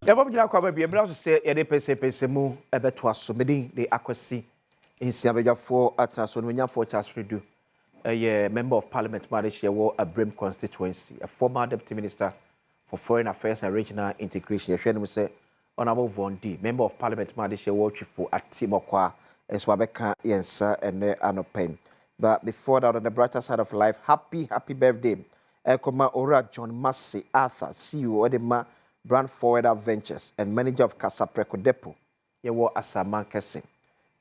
Ya babu jina kwa baby ebra so say ye de Mpensenpensenmu ebeto aso medin de akwasi insia bedwafo atnaso no nyafo Charles Redu member of parliament Malaysia wo Abrem constituency, a former deputy minister for foreign affairs and regional integration. Yehwe say honorable Vondi, member of parliament Malaysia wo twifo atimokwa eso abeka yensa ene anopen. But before that, on the brighter side of life, happy birthday. Ekoma Ora John Massey Arthur, CEO Edema Brand Forward Ventures and manager of Casapreco Depot. You were Asaman Kessing.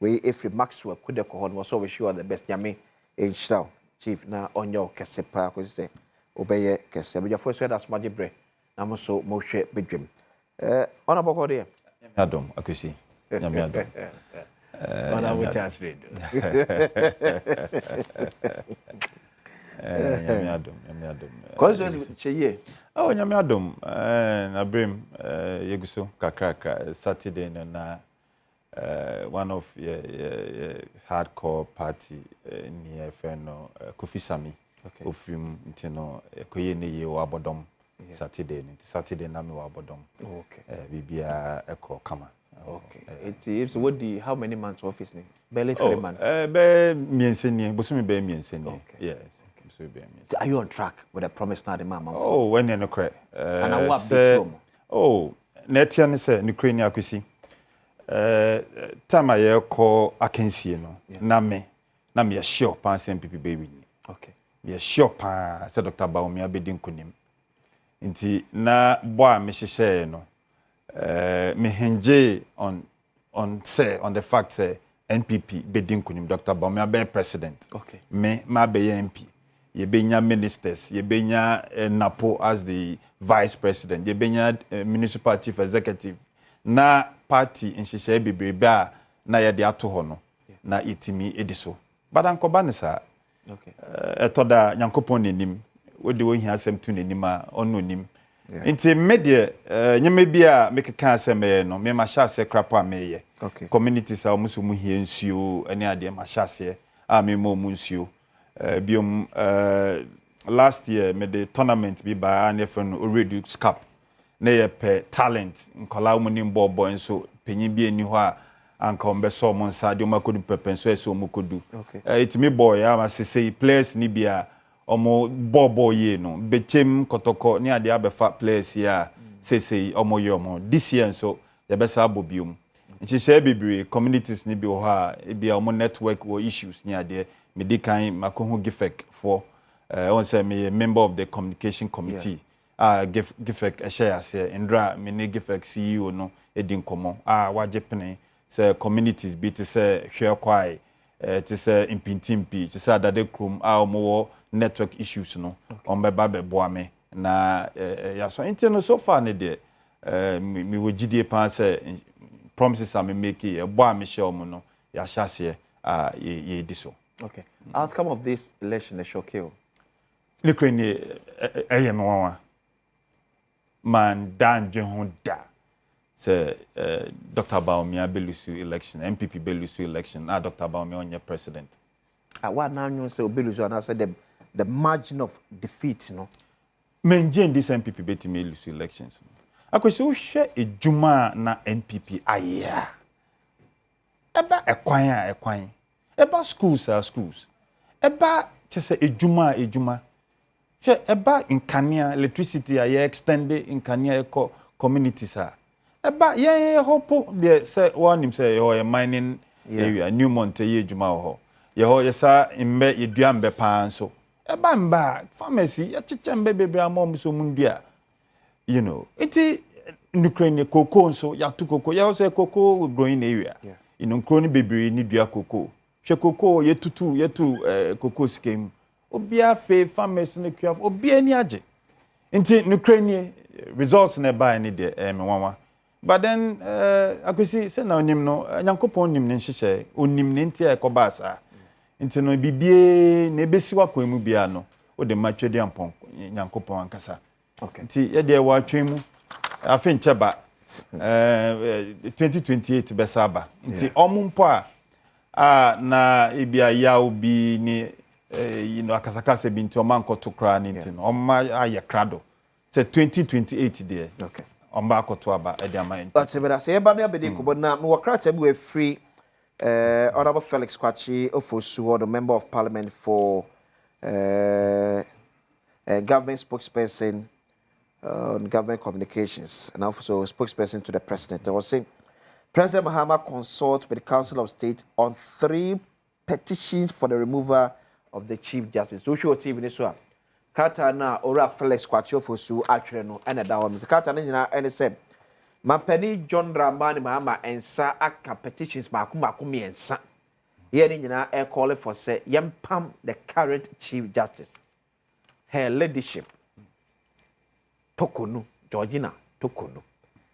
We if you Maxwell could the cohon was always sure the best yame age now. Chief na on your Cassepa, because say obey Casse. But your first word as Magic Bre. Namoso Moshe Bedrim. Honorable Cordia. Adom, Akusi. Yamiadom. Honorable Charles Redu. Yamiadom. Constituency Cheye. Oh, Yamiadom. Abrim, Yeguso, Kakaka, Saturday, na one of hardcore party near Feno, Kofi Sami, Ofim, Tino, Koyene, Wabodom, Saturday, Nami Wabodom. Okay. Bibia Echo Kama. Okay. It's what the how many months office name? Barely 3 months. Be Mpensenpensenmu, Busumi be Mpensenpensenmu. Yes. Are you on track with the promise now the mama? Oh, when you know correct. And I want to oh, Netian say Ukraine akusi. Time I call akensie no. Na me sure pass MPP baby. Okay. Me sure pa say Dr. Baumi abedin kunim. Nti na boa me hye no. Me henje on the fact say NPP bedin kunim Dr. Baumi abe president. Okay. Me Ma be MP. Yebenya ministers, yebenya Napo as the vice president, yebenya municipal chief executive. Na party in Shisha Bibriba na yadi ato hono na itimi ediso. But ankoba ne sa. Okay. Etoda nyankopon nenim. Wodi wo hia asem tu nenim a ono nim. Nti media nyeme bia mekeka asem no me ma sha se krapa meye. Okay. Communities a musu mu hia nsuo ene ade ma sha se a me mo mu nsuo. Biom last year me the tournament bi ba ane from already scap na ye pe talent nkola mu ni mbobo enso penyin bi eni ho a anka ombe so mo nsa de makodu pepenso eso mo kodu it me boy am say players ni bia omo bobo ye no bechem kotoko ni ade abefa players ya say omo ye omo this year so ye be sa bobium nchi say bibiri communities ni bi ho a e bia omo network or issues ni ade Medikai Makohu Gifek for on say me a member of the communication committee. Gifek share say Indra me Gifek CEO no edin komo. Wajepene say communities be to say share kwai to say impintimpi to say that they krum more network issues no on be boame na ya so intino so far ne de me wo gidie pan say promises am make e boame share mo no ya hyase ye di so. Okay. Outcome of this election is shocking. Ukraine ayemwa man dan jehunda say Dr. Baumi abelusu election MPP belusu election Dr. Baumi onye president. What now you say obelusu and I said the margin of defeat no. Menjen this MPP beti melusu elections. Akwese wo hwe ejuma na MPP aya. Eba ekwan. Eba schools are schools. Eba chese ejuma. She eba inkania electricity aye extended inkania eko communities are. Eba ye hope de say one him say a mining area New Monte ye ejuma ho. Ye ho yesa imbe yedua mbe pa so. Eba mba pharmacy ya chiche mbe bebre amom so mundua. You know, iti Ukraine cocoa so ya tu cocoa ya say cocoa growing area. You know, kroni bebre ni dua cocoa. She koko yetu koko scheme obia fe farmers ne kua obia ni age nti Ukraine results na buy ni de me wanwa but then akwesi se na onim no nyankopon nim ne nhyehyɛ onim ne nti ekoba asa nti no bibie na ebesiwa kwemu bia no o de matwedi ampon nyankopon ankasa okay nti ye de wa twemu afi ncheba 2028 besaba nti omumpo a na ibia ya obi ni akasakase binti o man ko to kra ni nti no o ma aye krado say 2028 there okay omba akoto aba e dia man. That's it. Say eba na abedi ko na me wakrata bi we free Honorable Felix Kwachi Ofosu, the member of parliament for government spokesperson on government communications and also spokesperson to the president. I was saying President Mahama consult with the Council of State on 3 petitions for the removal of the Chief Justice. So show TV this one. Krata na ora Felix Kwachi Ofosu atwere no ena da on. Krata na nyina ene say Mampani John Dramani Mahama ensa aka petitions mako miensa. Ye ni nyina e call for say yempam the current Chief Justice. Her leadership Tokonu, Georgina Tokonu,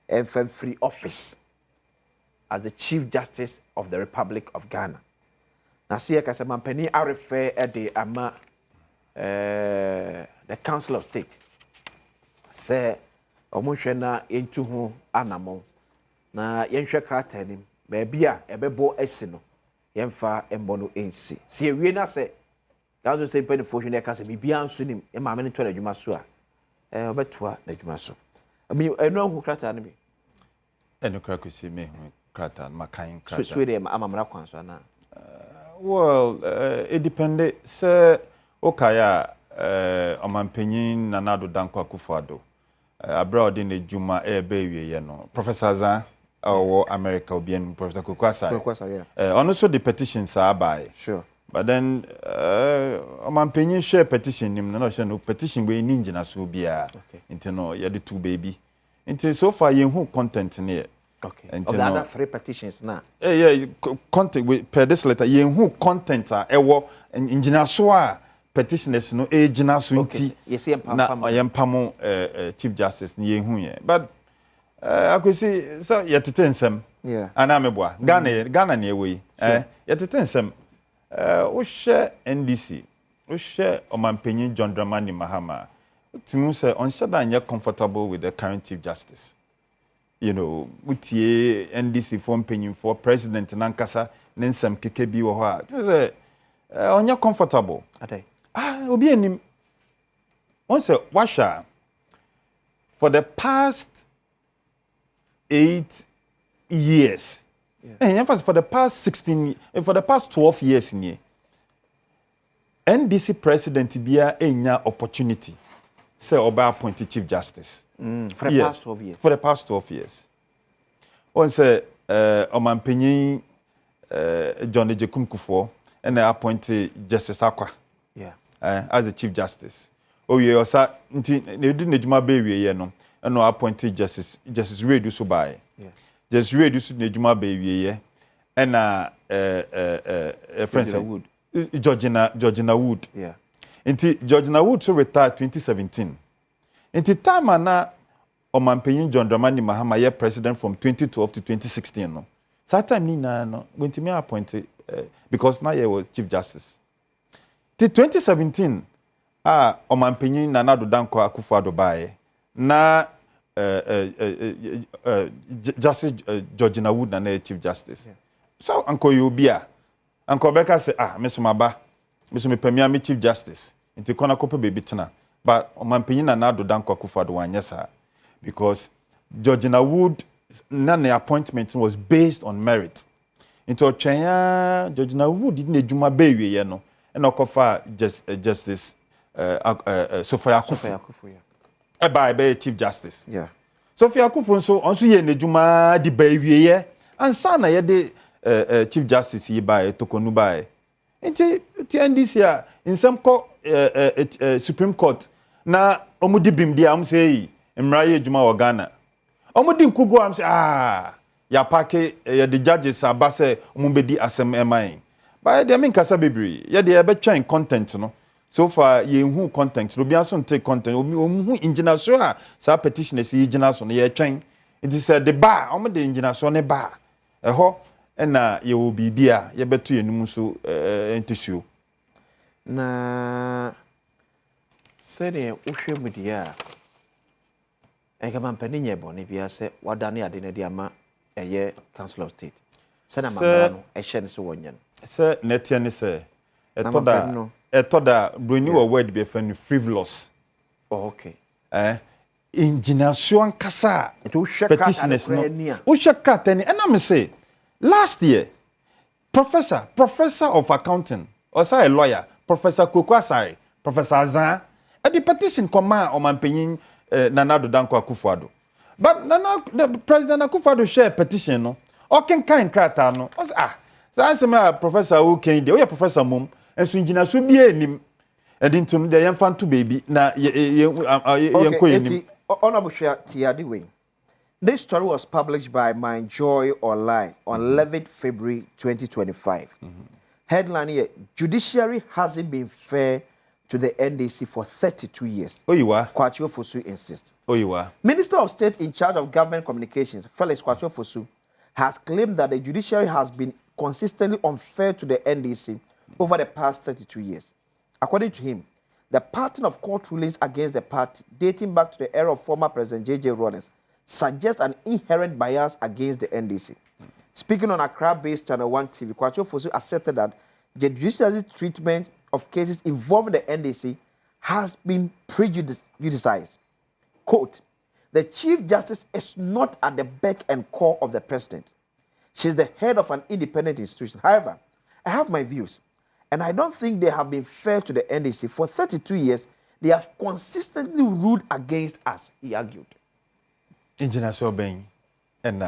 and free office as the Chief Justice of the Republic of Ghana. Now, see, I say, Mampani, I refer at the Council of State. Say, Omushena into who anamo. Na yensha kratenim, bebia, ebebo esino, yemfa embono ensi. See, we na say, Gazo say, penny fortune, I can say, Bibian sunim, and my many 12 Jumasua. Obetua na dwuma so. I know who krata na bi. Eno kra ko si me hu krata makan krata. So dey amamra kwan so na. Well, it depende se okaya omampanyin Nanado Danko Akufo-Addo. Abroad in the Juma be ye no. Professor Zan or America obian Professor Kokwasa. Kokwasa, yeah. Also the petitions are by. Sure. But then Mampenyin share petition him no share no petition we ninja na so bia into no ya the 2 baby into so far you who content near okay of the other 3 petitions now yeah content we per this letter you who content are ewo engineer so a petitioners no agina so nti yes na yempamo chief justice ni hu ye but akwesi so yetete nsem yeah ana meboa Ghana na ewe yetete nsem Oshe NDC, Oshe Omampenyin John Dramani Mahama, to me say on said you're comfortable with the current Chief Justice. You know, utie NDC form penyin for President Nankasa, Nensem Kekebi or what. On you're comfortable. Obi enim. On say Washa for the past 8 years. Yeah. And for the past for the past 12 years in here, NDC president bia enya opportunity say oba appointed chief justice. For the past 12 years. For the past 12 years. On say Omampenyin John Ejekum Kufuor and appointed Justice Akwa. Yeah. As the chief justice. Oh yeah, osa nti ne du nejuma be wie no. And no appointed Justice Redu Subai. Yeah. Just read this Nejuma baby, and friend Georgina Wood. Yeah. Inti Georgina Wood so retired 2017. Inti time na Omampenyin John Dramani Mahama ye president from 2012 to 2016 no. That time ni na no when to me appointed because now he was chief justice. Till 2017 Omampenyin Nanado Danko Akufo-Addo bae na Justice Georgina Wood na Chief Justice. Yeah. So Uncle Yobia, Uncle Becca say, Mr. Maba, Mr. Mepemia, Chief Justice, into Kona Kope baby tana. But Omampenyin Nanado Danko Akufo-Addo one yes, sir. Because Georgina Wood, none appointment was based on merit. Into Chenya, Georgina Wood didn't Juma baby, you know, and Okofa Justice Sophia Akufo. By Chief Justice. Yeah. Sophia Akufo so onso ye nejuma di bawie ye ansa na ye de Chief Justice ye by Tokonu by. Enti NDC a insam ko Supreme Court na omudi bim dia am say mra ye juma wo Ghana. Omudi nkugo am say ya pake ye the judges abase ombedi asem eman. Ba de me nkasa bebre ye de be twan content no. So far, you who content, Rubianson take content, who engineer so sa petition is engineer so near train. It is the bar, only the engineer so ne bar. A ho, and you will be beer, you bet to your numusu tissue. Na said, Ushe Mudia. I come on Penny Bonivia said, what Danny I didn't diama a year Council of State. Senator, a shen so one. Sir, Netian say, a toda brand new word be frivolous. Oh, okay. engineer Swan Kasa petitioners no Usha Kratani and I'm say last year professor of accounting or say a lawyer Professor Kukwasari Professor Azan and the petition command on Mampenyin Nanado Danko Akufo-Addo but the President Akufo-Addo share petition no or can kind krata no so answer my professor who came there professor mum and so engineer so be nim and into the infant baby na Honorable Tiadiwe, this story was published by My Joy Online on 11th February 2025. Headline here, Judiciary hasn't been fair to the NDC for 32 years. Kwachio Fosu insists. Minister of State in charge of government communications, Felix Kwachio Fosu, has claimed that the judiciary has been consistently unfair to the NDC over the past 32 years. According to him, the pattern of court rulings against the party, dating back to the era of former President J.J. Rawlings, suggests an inherent bias against the NDC. Speaking on Accra-based Channel 1 TV, Kwachio Fosu asserted that the judiciary's treatment of cases involving the NDC has been prejudiced. Quote, the Chief Justice is not at the beck and call of the President. She is the head of an independent institution. However, I have my views. And I don't think they have been fair to the NDC. For 32 years, they have consistently ruled against us, he argued. Engineer Sobeng and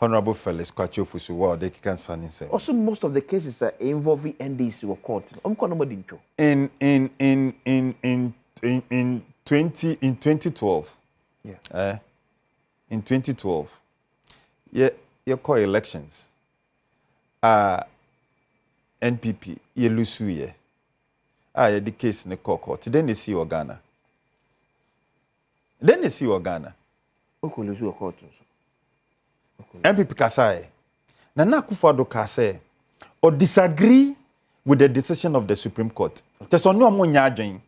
Honorable Felix Kwachio Fosu, they can say. Also, most of the cases are involving NDC or court. In 2012. Yeah. In 2012. Yeah, you call elections. NPP ye lusu ye the case in the court then they see Ghana Ghana lusu court NPP kasaye Nana Akufo-Addo kase or disagree with the decision of the Supreme Court just on no mo nya adwen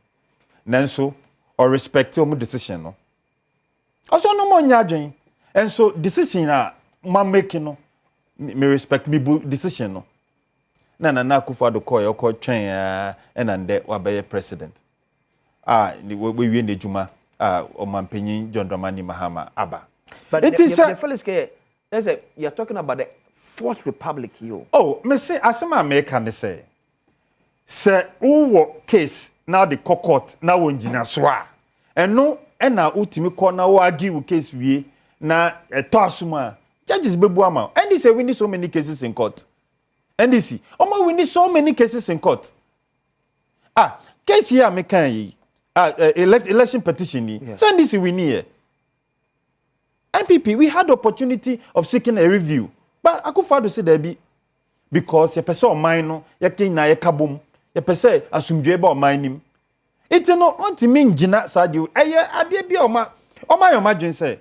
nanso or respect omo decision no also no mo nya adwen and so decision ma make no me respect me decision no Nana Akufo-Addo call train and then wabaye president. We win the Juma or Mampenyin John Dramani Mahama Abba. But it is you're talking about the Fourth Republic here. Oh, me say asema America me say uwo case now the court now wonjina soa. And no na ultimi call na argue case we na to asuma judges bebu ama. And they say we need so many cases in court. NDC. We need so many cases in court. Case here me can election petition ni. NDC we need. NPP we had the opportunity of seeking a review, but Akufo-Addo say there be because ye person mine no ye kin na ye kabom ye person asumdwe ba o mine nim. It no want me ngina sadio eye ade bi o ma yo madwen say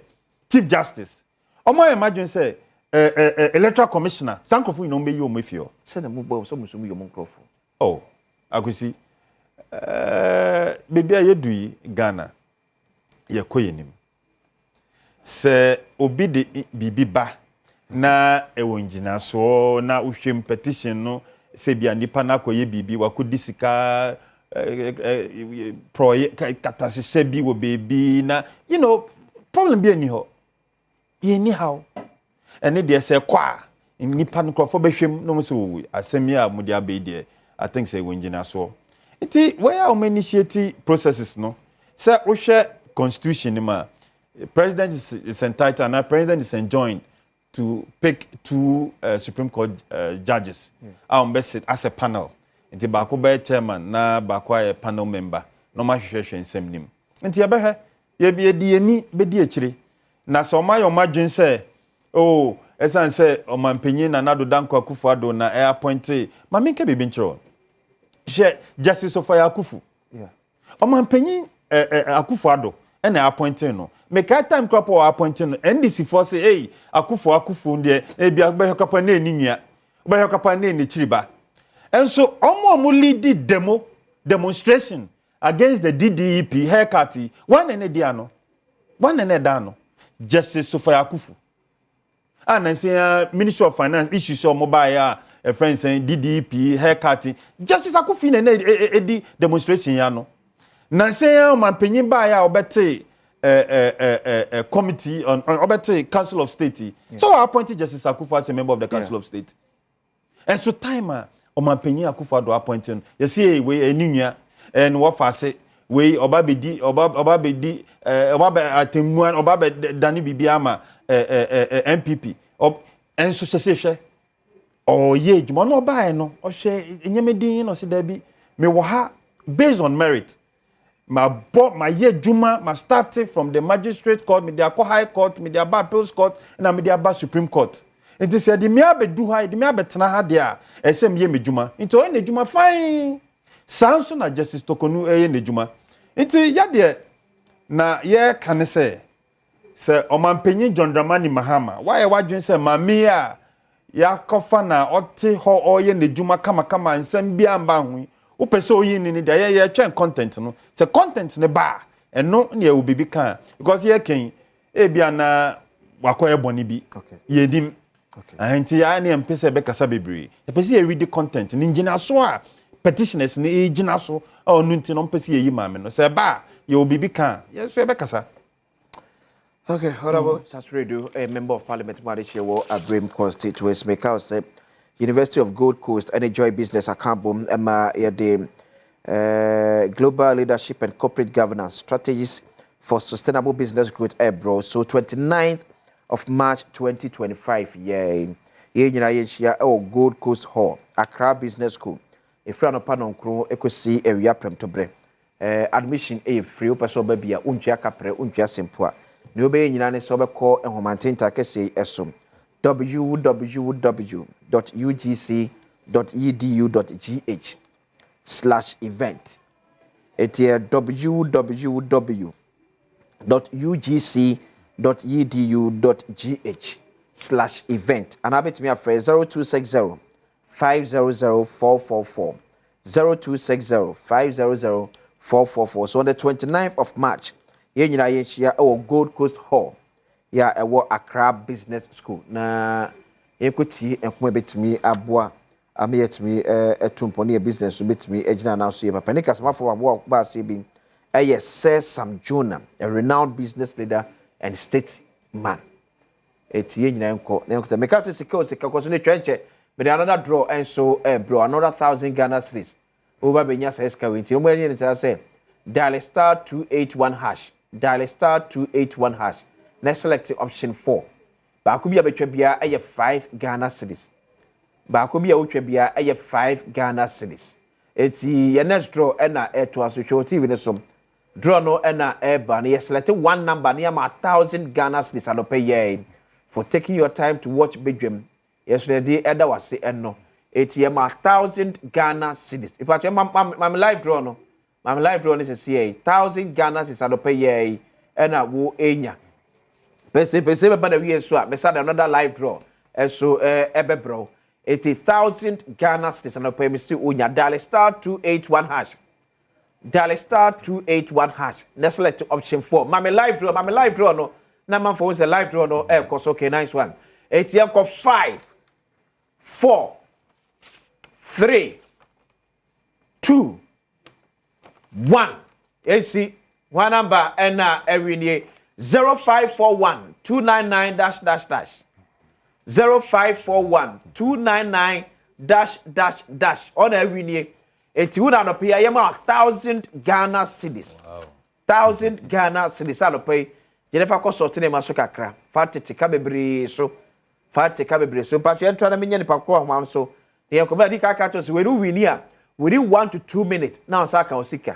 Chief Justice. O ma yo madwen say electoral commissioner sankrofo ino mbe yi o mafio se na mbo so musumu yo monkrofo akwesi baby ayedu Ghana ye koyenim se obi de bibi ba na ewo ngina so na uhwem petition no se bia nipa na koye bibi wakodisika project katasese bi wo baby na problem bi ani ho ye ni how and they say kwa nipa nkrofo behwem no so wu asemi a mudi abede I think say wonjina so iti where how many initiate processes no say wo hwe constitution ma president is entitled and president is enjoined to pick two Supreme Court judges sit as a panel iti ba ko be chairman na ba ko a panel member no ma hwehwe nsem nim iti ye ye di ani be di akire na so ma yo madwen say esan say Mampenyin Nanado Danko Akufo-Addo na appointed mami nke bebe nchiro she Justice Sofia Akufu Mampenyin Akufo-Addo na appointed no make time crop or appointed no NDC for say hey Akufo ndie bia be hokapa na enimia be hokapa na enichiriba and so omo lead demonstration against the DDEP haircut one and dano Justice Sofia Akufu and I say Ministry of Finance issues or mobile a friend saying DDP haircutting Justice Akufo na demonstration ya no na say Mampenyin ba ya obete committee on Obete Council of State. So I appointed Justice Akufo as a member of the Council of State. And so time Omanpenyi Akufo do appointing. You see we eninya and what fase we obabedi atemuan obabe dani bibiama MPP and so say oh ye juma no ba no o hwe enyemedin no se da bi me wo ha based on merit my year juma my starting from the magistrate court me the high court me the appeals court and me the supreme court. It is said the me abedu ha the me abetena ha de a esem ye me juma into e na juma fine sanso na justice tokonu e na juma into ya de na ye kan say Omanpenyi John Dramani Mahama why wadwen say mami a ya kofa na ote ho oye na juma kama nsem bia mba hu wo pese oyi ni de ye twen content no say content ne ba eno na e obibi kan because ye ken e bia na wakoye boni bi yedim anti ya na mpese be kasa bebre e pese ye read the content ni ngina so a petitioners ni e gina so onu nti no mpese ye yi ma me no say ba ye obibi kan ye so e be kasa. Okay, Honorable Chasredu, a member of Parliament, Marishewo, Abrim constituency, make out say University of Gold Coast and Enjoy Business Akambum, the Global Leadership and Corporate Governance Strategies for Sustainable Business Growth, bro. So 29th of March 2025, Gold Coast Hall, Accra Business School. If you're not panon crew, equity area prem to bre. Admission a free person baby, untia capre, untia simpua. Nyobe nyina ne so be call enhomantenta kese esum www.ugc.edu.gh/event etie www.ugc.edu.gh/event and abet me afre 0260 500 444 0260 500 444 so on the 29th of March Yenyina yeshia Gold Coast Hall ya Accra Business School na yekoti enko betimi aboa ameyetimi etumponi e business so betimi ejina na so ye papa ne kasmafo aboa ba se bi Sir Sam Jonah, a renowned business leader and statesman eti yenyina enko na enko make out sika koso ne twenche me another draw and so bro another 1,000 Ghana cedis over benya sa eska wenti o mo yen tell say dial *281#. Dial *281#. Next select option 4. Baako bia betwa bia 5 Ghana cedis. Baako bia wotwa bia 5 Ghana cedis. Eti your next draw na to aso TV ne som. Draw no na ba na select one number na ma 1,000 Ghana cedis alope ye for taking your time to watch Bedwem. Yesterday eda wase enno. Eti ma 1,000 Ghana cedis. If I my live draw no my live draw is 1,000 Ghana is alope ye ena wo enya pese be ba da wie so a be sa another live draw so ebe bro 80,000 Ghana is alope me si onya dial *281#. Dial *281#. Let's select option 4 my live draw no na man for say live draw no course okay nice one 5 4 3 2 1. AC one number and every year 0541 299 0541 299 on every year. It would not pay 1,000 Ghana cedis. 1,000 Ghana cedis. I'll pay. Jennifer Kosotin Masukakra. Fatty Cabebri so. Fatty Cabebri so. But you're trying to mean Paco so. The comedy carcass we do win here. Within 1 to 2 minutes, now Saka Osika.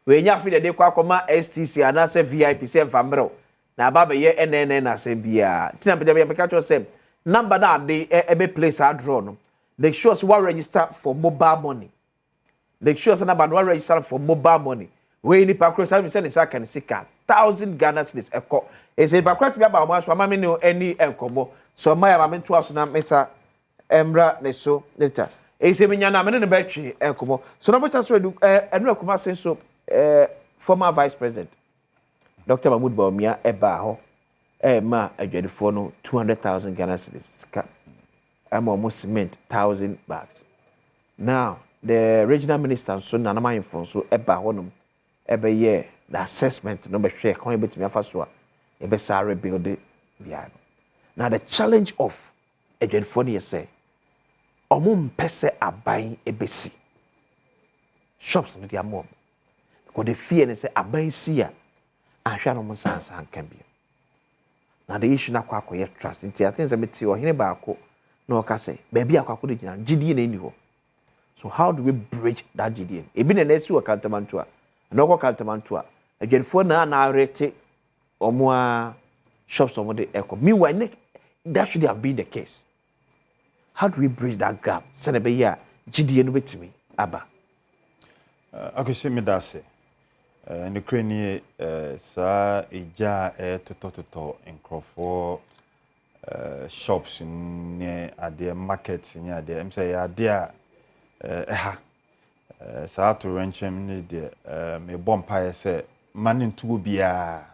We nya fi de kwa koma STC anase VIP se famro. Na baba ye NNN asebia. Tina be de catch say number na de ebe place a draw no. Make sure you register for mobile money. Make sure you register for mobile money. We ni pakro say say Saka ni sika 1,000 Ghana cedis eko. E say pakro ti ba mo so mama no any enkomo. So my mama to aso na mesa emra ne so later. Ese minya na me ne betwe enkomo so no becha so edu enu akoma senso former vice president Dr. Mahmoud Bawumia eba ho ma adwadefo no 200,000 Ghana cedis ka almost cement 1,000 bags. Now the regional minister so nanama info so eba ho no ebe ye the assessment no be share kan betimi afa so a e be sa rebuild bia. Now the challenge of adwenfo ne say omo mpese aban ebesi shops no dia mom because the fear ne say aban si a ahwa no mo sansan kan bi. Now the issue na kwa akoye trust nti I think say meti o hene baako na o ka say baby akwako de gina gidie na eni ho. So how do we bridge that gidie? Ebi na esi o kantamanto a na ko kantamanto a adwenfo na rete omo a shops omo de echo. Meanwhile that should have been the case. How do we bridge that gap? Senebe ya gidie no betimi aba. Akwese me da se. Ne krani sa eja toto enkrofo shops ne ade market ne ade em say ade a ha sa to renchem ne de me bompa say manin tuo bia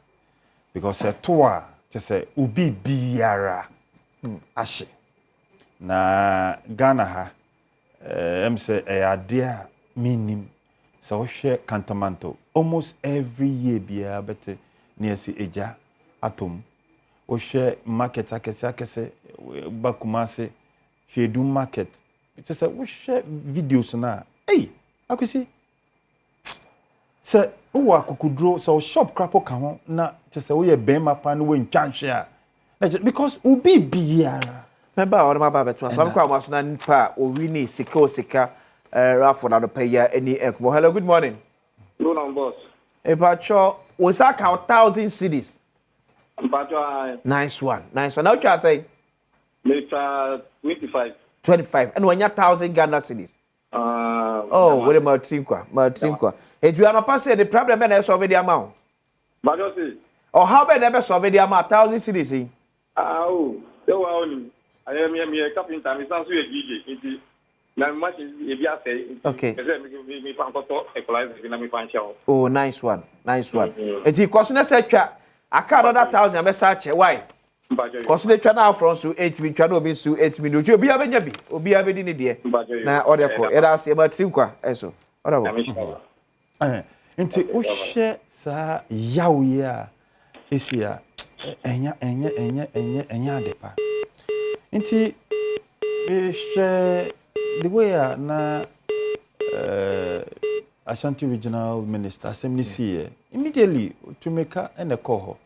because to a te say ubi biara ahye na Ghana ha em say ade a minim so share cantamanto almost every year bia bete near si eja atom o share market akese bakumase shedu market it say we share videos na hey akwisi say o akukudro so shop crapo ka ho na te say we be mapa no we ntwanhwe a because ubi biara member or ma ba beto asam kwa maso na npa o wi ni sika Rafford and Paya any Ekbo. Hello, good morning. Good morning, boss. Epacho, was that count 1,000 cities? Nice one. Now what you say? Mr. 25. 25. And when you 1,000 Ghana cities? What about Tinkwa? If you are not passing the problem, then solve the amount. But you see. Or how about never solve the amount? 1,000 cities. They were only. I am a couple of times. It's a DJ. Okay. Oh, nice one. If you consider such a can't order 1,000 message. Why? Consider now from so 8 minutes, try to be so 8 minutes. You'll be a baby. Will be a baby in the now, order call. It has about Trinqua. So, Into Ushe sa Yawia is here. Enya depa. Into the way na Ashanti Regional Minister Assembly see immediately to make her and a call.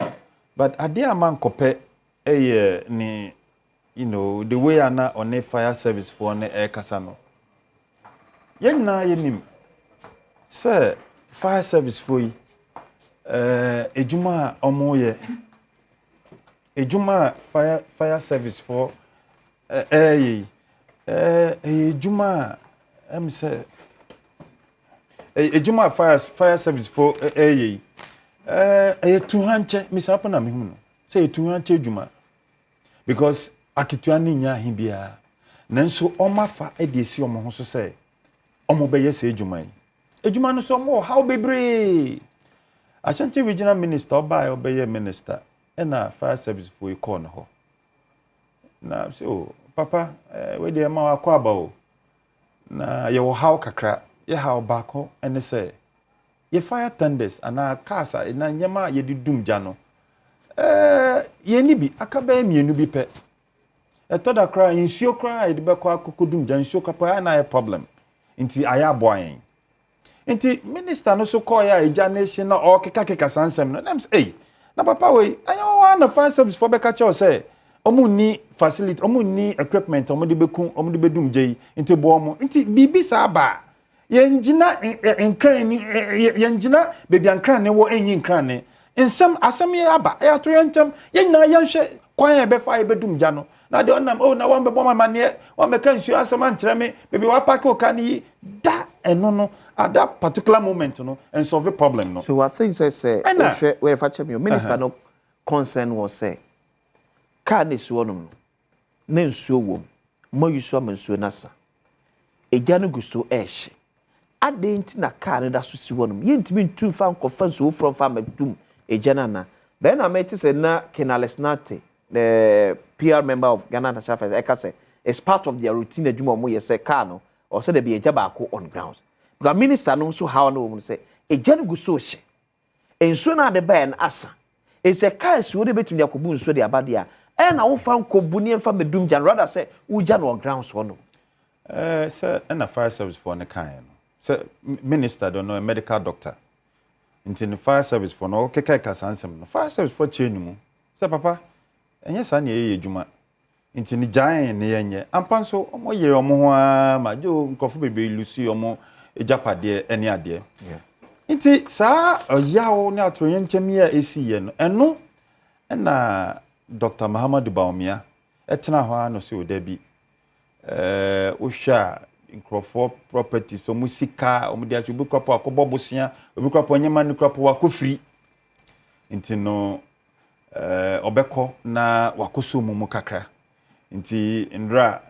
But a dear man cope ni the way na on a fire service for an air casano. Yen na yenim. Sir, fire service for ejuma omoye. Ejuma fire service for Juma say Juma fire service for 200 Mr. Apana me say 200 Juma because akituani nya hibia nanso omafa edesi omo ho so say omo beye say Juma ejuma no so mo how bebre Ashanti Regional Minister obeye minister na fire service for e call no ho na so Papa, we dey ma akwa ba o. Na ye wo how kakra, ye how baako ene say. Ye fire tenders ana kasa na nyema ye di dum gya no. Ye ni bi akaba mienu bi pe. Etoda kra nsuo kra ye di be kwa kokodum gya nsuo kra na ye problem. Nti aya boyen. Nti minister no so call ya eja nation na o keka sansem no. Dem say, na papa we ayo wa na fire service for be ka che say. Omu ni facility, omu ni equipment, omu di beku, omu di bedum jei, inti bomu, inti bibi saba. Yenjina yenjina baby ankrane wo enyi nkrane. Nsem asem ye aba, e ato yentem, yenna yenhwe kwan ye be fa ye bedum ja no. Na de onam na wan be boma mane, wan be kan nsu asem ankyere me, baby wa park o kan yi da eno no at that particular moment no and solve the problem no. So what things I say, where fache me minister no concern was say car ne suo no na nsuo wom mo yuso am nsuo nasa eja no gusto ehye adenti na car ne da so si wonum yentimi ntu fa nkofa nsuo from fa madum eja na then I met say na Kenales Nate the PR member of Ghana National Affairs ekase is part of their routine adwuma mo yese car no or say the be eja ba ko on grounds because minister no so how no say eja no gusto hye enso na de ben asa is a case wo de betumi yakobu nso de abade a na wo fa nkobu ne mfa medum jan rather say wo jan on grounds ho no sir na fire service for ne kan no sir minister don't know a medical doctor into the fire service for no keka kasansem no fire service for change mu sir papa enye sa na ye adwuma into ni giant ne yenye ampa so omo yere omo ho a ma jo nkofo bebe lucy omo ejapade ene ade nti sa yawo ne atronye nchemi a esiye no eno na Dr. Muhammad Baumia etena ho ano se odabi ohwa nkrofo property so musika omudi achu bi kropo akobo bosia obi kropo nyema ni kropo wakofiri nti no obeko na wakoso mu kakra nti ndra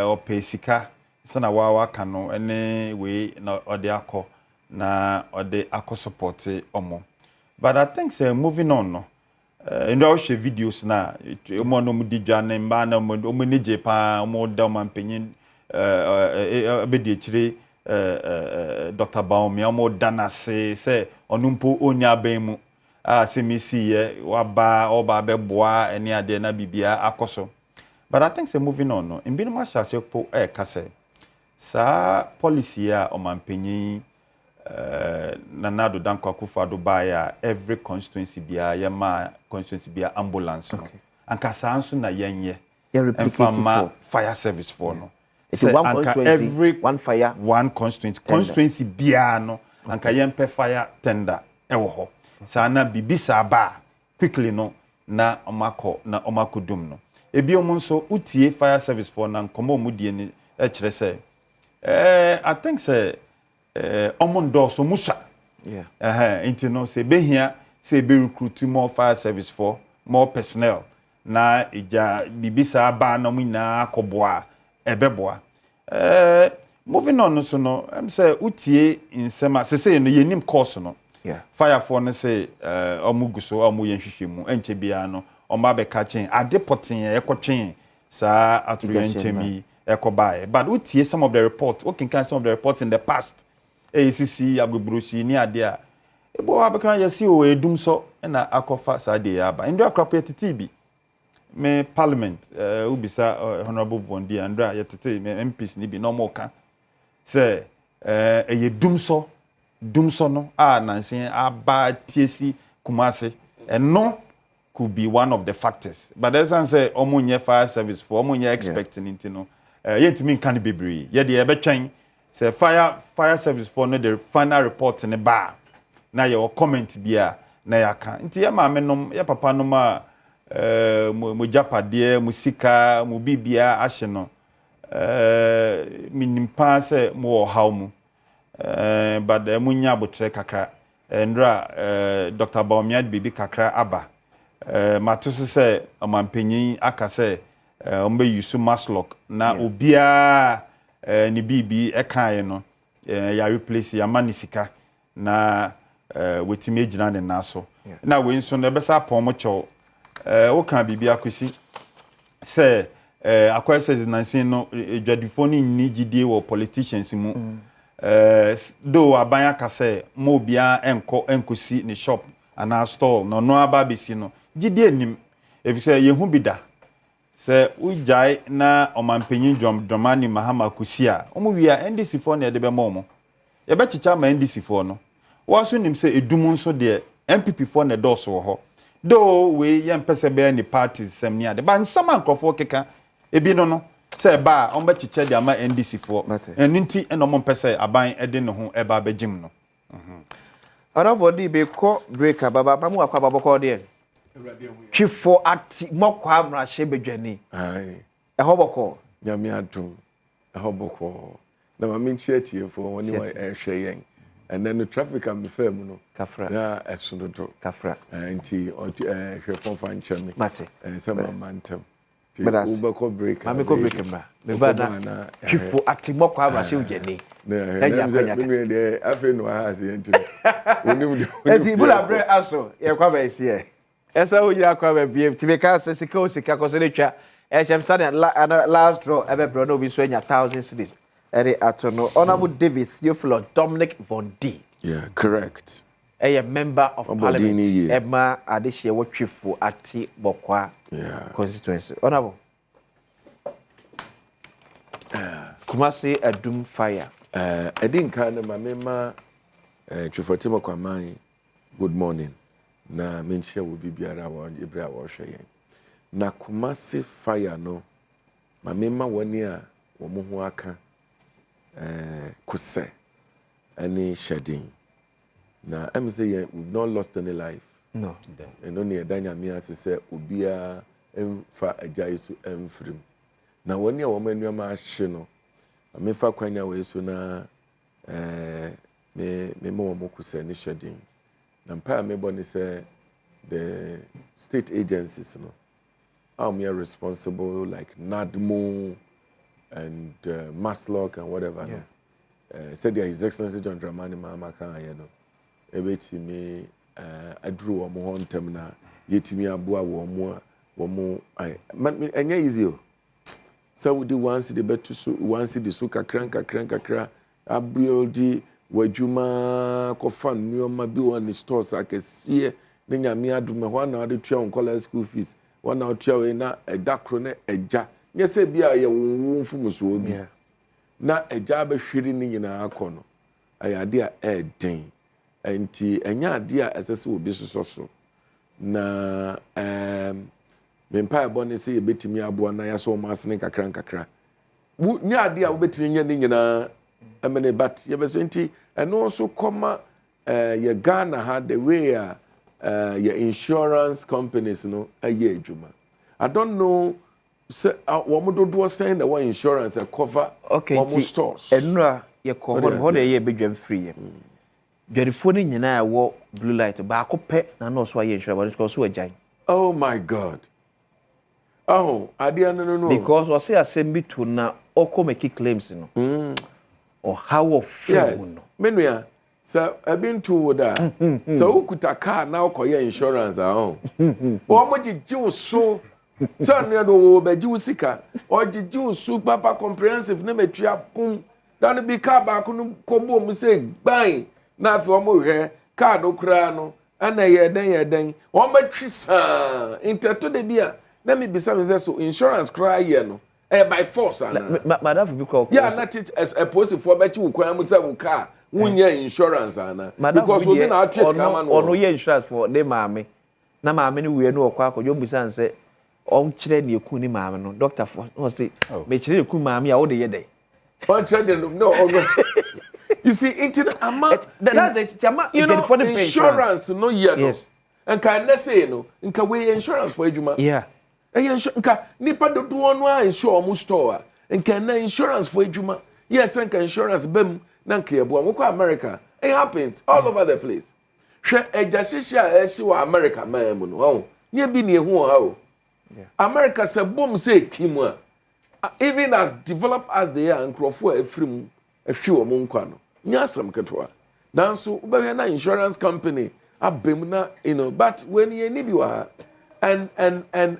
opesika sana wa ka no ene we na ode akọ na ode akọ support omo but I think say moving on no and I share videos na omo no mu digwa na mba na omo ni jepa omo da mampenyin abedi chire Dr. Baumia omo dana se onumpo oni abenmu se misi ye waba oba beboa eni ade na bibia akoso but I think say moving on no in binuma shase po kase sa policy a omampenyin Nanado Danko Akufo-Addo baya every constituency bia yema constituency bia ambulance no anka sanso na yenye replicate fire service for no it's one constituency every one fire one constituency bia no anka yempe fire tender ewo ho sana bibisa ba quickly no na omako dum no ebi omo nso utie fire service for na nkomo mudie ni kire se I think say omondo so musa into no say be here say be recruit more fire service for more personnel na ija bibisa ba na mu na akoboa ebeboa moving on so no am say utie insema say no yenim course no fire for no say omuguso omu yenhwehwemu enche bia no oma be ka chen adepoten ekotwen sa aturu yenchemi ekobae but utie some of the report can some of the reports in the past ACC agobrosi ni ade a ebo abeka yesi o edum so na akofa sade ya ba ndo akrapa TTB me parliament ubisa honorable Vondi andra yetete me MPs ni bi no mo ka say eye dum so no nansen aba tiesi kumase no could be one of the factors but there's say omunye fire service for omunye expecting into no yetimi kan bebre ye de ebetwen say fire service for no the final report in the bar na your comment bia na yaka nti ya maame nom ya papa nom a mo japade musika mo bibia ahye no minimpa say mo haw mu but munya botre kakra ndra Dr. Baumia bibi kakra aba matoso say amampanyin aka say ombe yusu maslock na obia ni bibi ekaye no ya replace ya manisika na wetime agina ne naso na we nso na besa pom cho wo kan bibi akosi say akwai says nansin no dwadifo ni gidie wo politicians mu do abanya ka say mo bia enkosi ni shop ana store no aba besi no gidie nim efise yehu bida se ujai na omampenyin Dramani Mahama Kusia omo wia NDC for na edebe momo ye be chicha ma NDC for no waso nim se edum nso de MPP for na doso ho do we ye mpese be ni parties sem ni ade ba nsama nkrofo keka ebi no se ba on be chicha de ama NDC for enunti eno mo mpese aban ede ne ho eba begim no Aravodi be ko break baba mu akwa baboko de Chifo ati mokwa amrahye bedwani ehoboko nyame adom ehoboko na ma menchi atiefo woni wa ehwe yen ene no traffic am fam no kafra na esododo kafra nti hwe fonfa nchemi mate sama mantem ti ubeko break am ko break ma me ba na chifo ati mokwa amrahye bedwani na de afi no ha se nti woni enti bula bre aso ye kwa ba isi esa ujira kwa bebie tibeka sika ko so letwa ehem sane last draw ebe bro no bi so anya 1000 cedis ere atono honorable David Theophilo Dominic Vondi yeah correct a member of parliament Emma Adeshie Wotwifo ati Bokwa constituency. Honorable. Kumasi Adom fire. I didn't kind of my member Chufotimo Kwamai. Good morning. Na menshia will be biara wa Ibra wa hwe. Na Kumasi fire no. My member 1 year wo mo ho aka kuse any shedding. Now, I'm saying we've not lost any life. No. And only a dynamic say, Ubia, Mfa, a Jaisu, Mfrim. Now, when you're woman, you're my shino. I mean, for Quanya way sooner, me more mokus any shedding. Nampire me bonny say the state agencies, no. I'm here responsible like NADMO and Maslock and whatever. No. Said His Excellency John Dramani Mahama, you know. Ebetimi adru omo ho ntem na yetimi aboa wo mo anya easy o so we do once the betu so once the so kakra abuildi wadwuma kofa nneoma bi won stores akese ne nyame adum ho na ade tua on college school fees one na tua we na edakro na eja nye se bia ye wo mfumuso obi na eja ba hwiri ni nyina akono ayade a eden enti enya ade a esese obi soso na mempa ebone se yebetimi aboa na yaso masene kakra nya ade a wobetini nya ni nyina amene but yebeso enti eno so koma ye Ghana ha the way your insurance companies no aye adwuma. I don't know say what do saying that one insurance cover almost stores enura ye ko ho de ye bedwam free dwarifo ni nyina ya wo blue light ba akopɛ na no so aye insurance because so agyan. Oh my God. Oh, no. Because we say assemble to na oko make claims no. Or how of film no. Menua, so I been to that. So ukuta car now koye insurance o mo jiu so so na do be jiu sika o jiu so papa comprehensive na metua pum. Dan bi car ba ko no kobo mu say gban na afi o mo hwe car no kura no ana ye den o matwi sa inteto de bia na me bisa me say so insurance cry ye no by force ana madam for because not it as a positive for bet you kwan mu say wo car wunya insurance ana because we na atwes kama no ono ye insurance for de maame na maame ni we no okwa akodwo bisa nse on kire ne eku ni maame no doctor for no say me kire eku maame a wo de ye dey on kire no you see into ama that's the ama you know insurance no ye no and can I say no nka we insurance for adwuma nka nipa dodo no a insure omu store nka na insurance for adwuma yes nka insurance bem na nka yebo mo ko America it happens all over the place hwe ejahihia a eshi wa America man mu no nye bi ne ehu ha o America se bom se kimu even as developed as they are nkrofo afrim ahwe wo mo nkwa no nya asam ketwa danso ubehwe na insurance company abem na you know but when you need you are and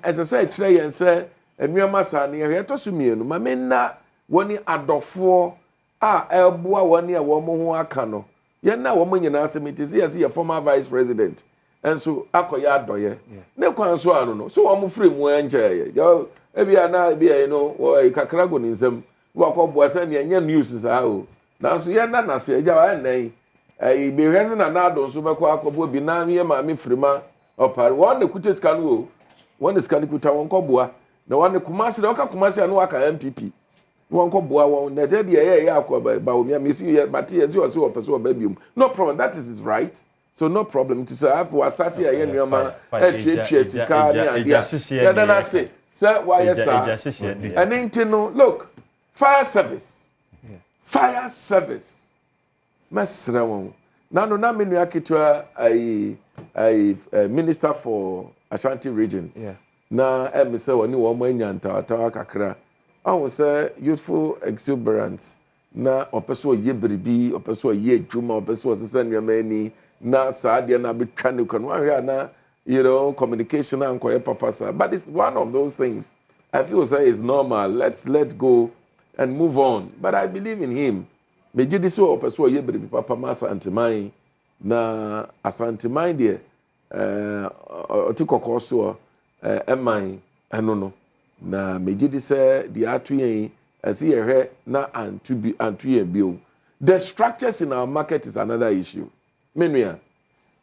as I said today and say enwema sa na ye to so mienu ma me na woni adofo eboa woni a wo mo ho aka no ye na wo mo nyina asem yes your former vice president and so akoya adoye ne kwan so anu no so wo mo free mu enje yo ebia na ebia you know kakra go nsem wo akoboa sa ne nya news sa o na so ye na se eja wa nan be hwese na na adon so be ko akobo bi na ye ma me frima opar one ne kute scan wo one scan kuta won koboa na one kumasi na oka kumasi anu aka MPP won koboa won na je de ye akoba ba o mi see ye but ye so so person obabium no problem that is his right so no problem it is have we start here ye nyoma etwe sika ni andia ya na say why yes sir and then no look fire service masra won na no na menu akitwa a minister for Ashanti region na say woni wo mo anyanta tawa kakra I say youthful exuberance na opeso ye biribi opeso ye dwuma opeso sesa nneamani na saade na betwa ne kon wa na you know communication and koye papa sa but it's one of those things I feel say is normal let go and move on but I believe in him me jidi so opeso ye biribi papa masa antimai na asanteman de otikoko so eman eno no na megidi se de atu yen ase yehwe na antu yen bio. The structures in our market is another issue. Menua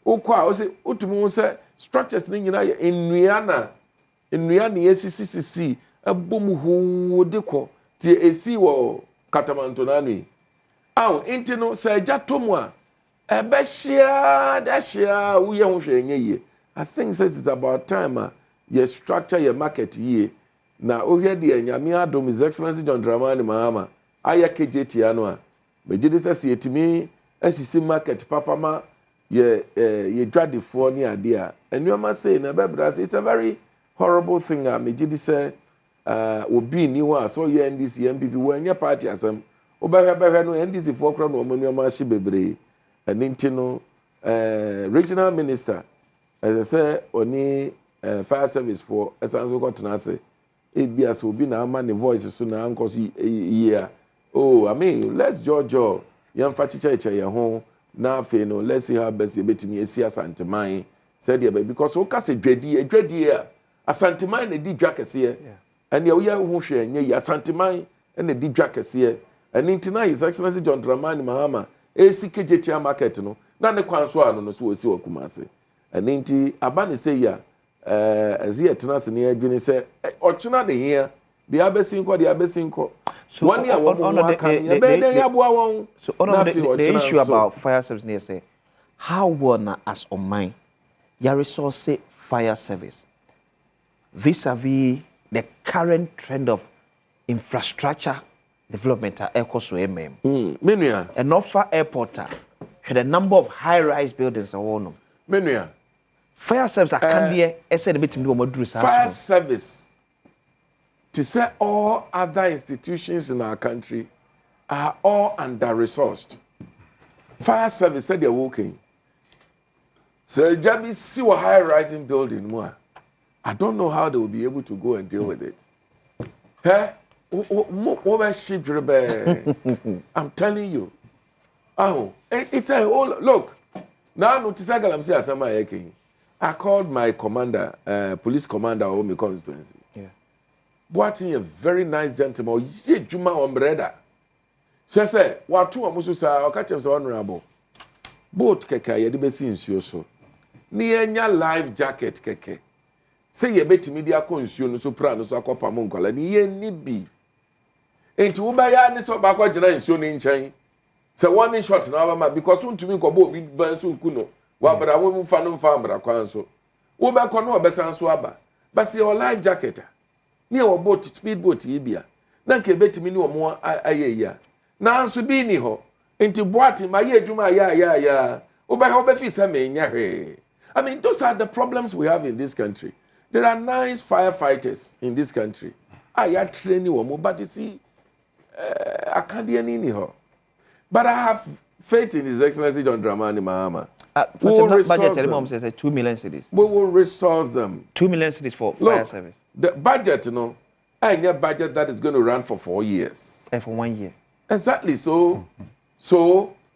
okwa o se otumu se structures ni nyina ye ennua na yesisi abom ho de ko tie esi wo katamanto nanu aw enti no se agya tomu a ebehia da hia wo ye ho hwe enye ye. I think this is about time you structure your market ye na ohwe de anyame Adom His Excellency John Dramani Mahama aya KJT ano a megide se se yetimi asisi market papa ma ye dwadefo ni ade a enuama say na bebra say it's a very horrible thing megide se obi ni ho a so ye NDC MPP wanya party asem obehwe no NDC fo kra no omanuama hye bebre eninti no regional minister as I say oni fire service for esanso kotena ase ebias obi na ama ne voice so na ankoso year. Oh, I mean, let's jojo yam fa chicheche ye ho na afi no let's see how best betimi esi asanteman said ye because o ka se dwadi a asanteman na di dwa kese and ye wo ye ho hwe anye ye asanteman na di dwa kese and intina His Excellency John Dramani Mahama esi KJT market no na ne kwanso ano no so osi wakumase and inti abane say ya as ye tena se ne adwene se ochena de here the abesinko so one year so the issue about fire service near say how well as on mine your resource fire service vis-a-vis the current trend of infrastructure development at Ecoso Menua and offer airport had a number of high-rise buildings on Menua fire service I can be a said a bit to fire service to say all other institutions in our country are all under-resourced. Fire service said they're working. So Jabi see a high-rising building more. I don't know how they will be able to go and deal with it. Hey, I'm telling you. Oh, it's a whole look. Now, I called my commander, police commander of my constituency. Yeah. What a very nice gentleman. Ye Juma Ombreda. She said, what two amusu sa or catch him so honorable. Boat keke ye de besi nsuo so. Ni enya life jacket keke. Say ye beti media ko nsuo no so pra no so akopa mo nkwala ni ye ni bi. Enti wo ba ya ni so ba ko gina nsuo ni nchen. Say one shot na ba because untumi ko bo bi ban so kuno. Wa bra wo mu fa no fa bra kwan so. Wo ba ko no obesan so aba. But say your life jacket. Ni wo boat speed boat yibia na nke betimi ni omo ayeya na anso bi ni ho enti boat ma ye adwuma ya oba ho be fi se me nya hwe. I mean those are the problems we have in this country. There are nice firefighters in this country ya training wo but you see akadie ni ho, but I have faith in His Excellency John Dramani Mahama. Budget says 2 million cities. We will resource them. 2 million cities for fire service. The budget, and your budget that is going to run for 4 years. And for 1 year. Exactly. So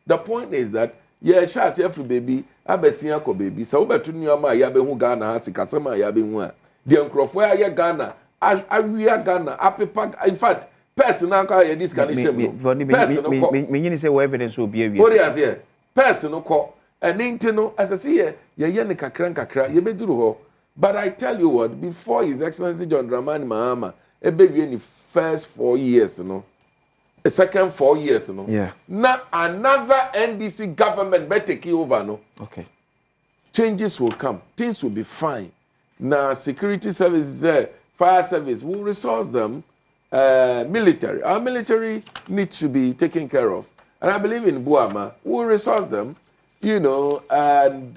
the point is that shas every baby, abesia ko baby. So betu nyama ya be hu Ghana ha sikasema ya be hu a. The nkrofo ya Ghana, awia Ghana, apepa in fact, person na ka ya this can shame. Me say evidence will be what is here? Person ko and intino as I see ye ne kakra ye beduru ho. But I tell you what, before His Excellency John Dramani Mahama, in the first 4 years, the second 4 years, yeah. Now another NDC government better take over, Okay. Changes will come, things will be fine. Now security services, fire service, will resource them. Military, our military needs to be taken care of, and I believe in Buama, we'll resource them. And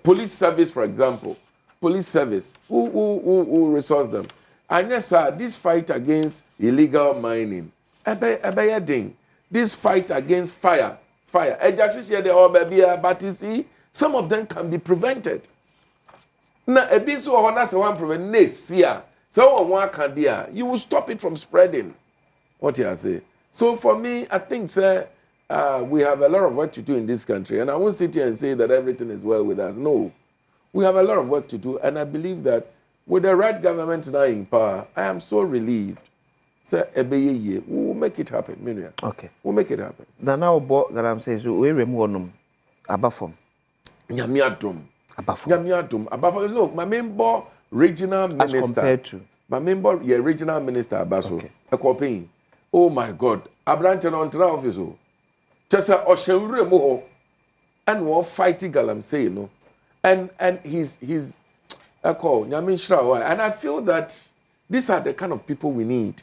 police service, for example, police service, who resource them. And yes, sir, this fight against illegal mining, this fight against fire, but you see, some of them can be prevented. Now, a bit so honest one prevent this year, so one can be, you will stop it from spreading. What you say? So for me, I think, sir. we have a lot of work to do in this country. And I won't sit here and say that everything is well with us. No. We have a lot of work to do. And I believe that with the right government now in power, I am so relieved. So, we will make it happen, Miriam. Okay. We'll make it happen. Now, that I'm saying, so we remove Abafom. Nyamiadum. Abafom. Look, my member regional minister. As compared to? My member, regional minister Abaso. Okay. Ekopin. Oh my God. Abranche on tra office. Just a Oshemre mo. And we're fighting Galamsey, you know. And he's Eko, Nyamin Shrawa. And I feel that these are the kind of people we need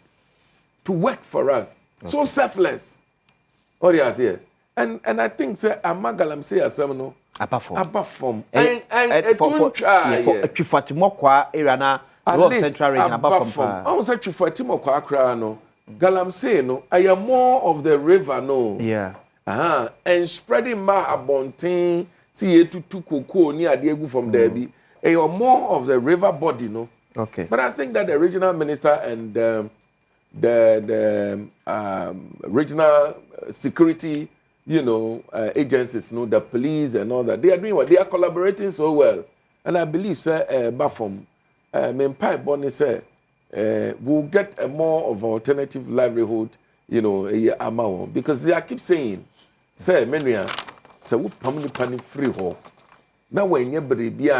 to work for us. Okay. So selfless. What do you say? And I think say Amagalam say asemno Abafom. And for Chifatimokwa area na North Central region Abafom. I was say Chifatimokwa Accra no. Galamsey no. I am more of the river no. Yeah. And spreading my abontin see to koko ni adiegu from Derby. I am more of the river body no. Okay. But I think that the regional minister and the regional security, agencies, the police and all that, they are doing what? They are collaborating so well. And I believe, sir, Bafom, Mpensenpensenmu Bonnie, sir, we'll get a more of an alternative livelihood, because they keep saying, sir, Menia, sir, we permanently free home. Now when you're baby,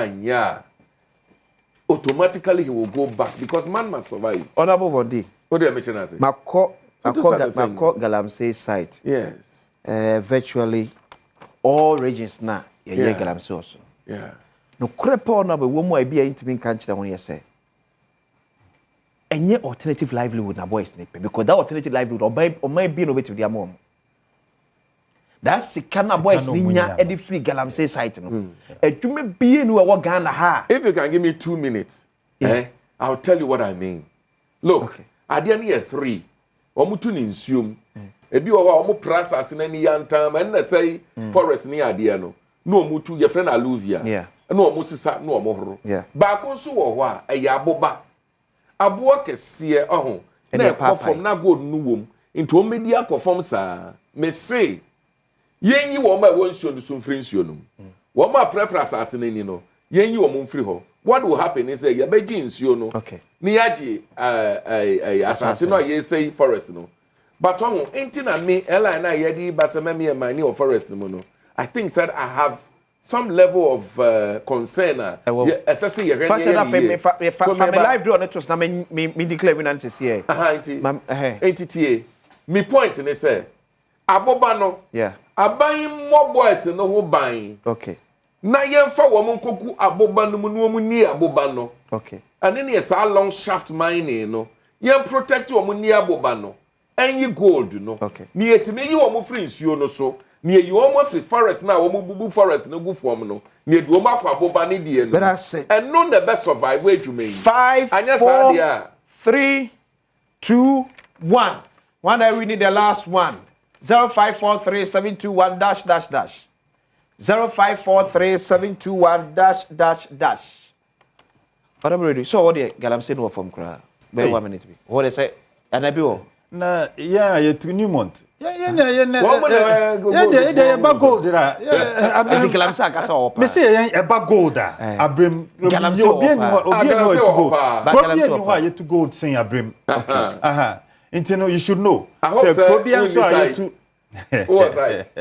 automatically he will go back because man must survive. Honorable Vondi. What do you mention as it? Mako Galamsey site. Yes. Virtually all regions now. Yeah. Galamsey also. Yeah. No crepa on a woman I be intimate country when you say. And yet alternative livelihood na boys nipe because that alternative livelihood or might be no way to their mom. That's the kind of boys ninya edi free Galamsey site no. You may be in what Ghana ha. If you can give me 2 minutes, I'll tell you what I mean. Look, at the end of 3, omutu ni nsuom. Ebi wa omu process na ni yantam and na say forest ni ade no. No omutu ye friend alluvia. No omu sisa no omu horo. Ba ko nso wo ho a eya aboba. Aboa kese ohun. Na ekofom na gold nu wom. Into omedi akofom sa. Me say yenyi wo ma won nsuo so mfiri nsuo no. Wo ma prepare asase na ni no. Yenyi wo mfiri ho. What will happen is that you be nsuo no. Okay. Ni yaji asase no ye say forest no. But on enti na me ela na ye di basema me mani or forest no no. I think said I have some level of concern assessing your fashion my live draw net was na me declare winner this year. Enti me point ni say aboba no. Yeah. Aban more boys no ho ban. Okay. Na yemfa wo mon koku aboba no mu no mu ni aboba no. Okay. And then yes a long shaft mining no. Yem protect wo mu ni aboba no. Any gold no. Okay. Ni etime yi wo mu free nsuo no so. Ni yi wo mu free forest na wo mu bubu forest no gu form no. Ni edu ma kwa aboba ni die no. But I say and no the best survive edwuma yi. 5 4 3 2 1. One I we need the last one. 0543-721 0543-721 What am I ready? So what the Galamsey no from cry. Be 1 minute be. What they say? And I be all. Na you to Newmont. Yeah, bag gold da. I think Galamsey akasa opa. Me say a bag gold da. Abrim Galamsey obi no to go. Obi no you to gold say abrim. Okay. Intino, you should know. So Krobia so are to what's that?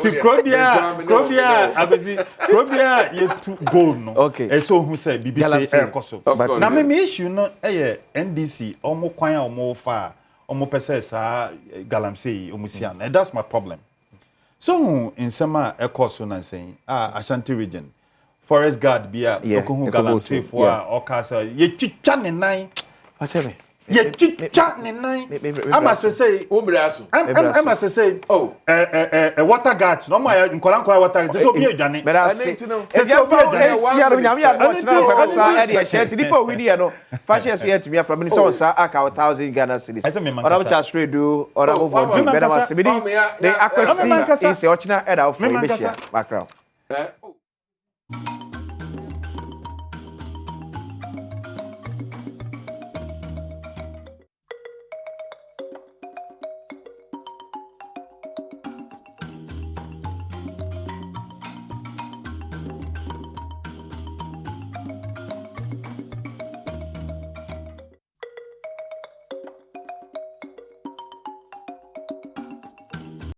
To Krobia, Krobia you to gold no. Okay. And so who say BBC air koso. But na me issue no NDC omo kwan omo fa omo pese sa Galamsey omusian. And that's my problem. So in summer air koso na saying Ashanti region forest guard bia okohu Galamsey for okasa ye chicha ne nan. Achebe. Ye chicha ne nan. I must say I must say a water guard no my nkola water just obi adwane. But I say if you for nyame ya watch na kasa e dey share ti po we dey no fashion say to me from me so sa aka 1000 Ghana cedis oda cha straight do oda go for do better was be dey akwasi is ochina e da for be share background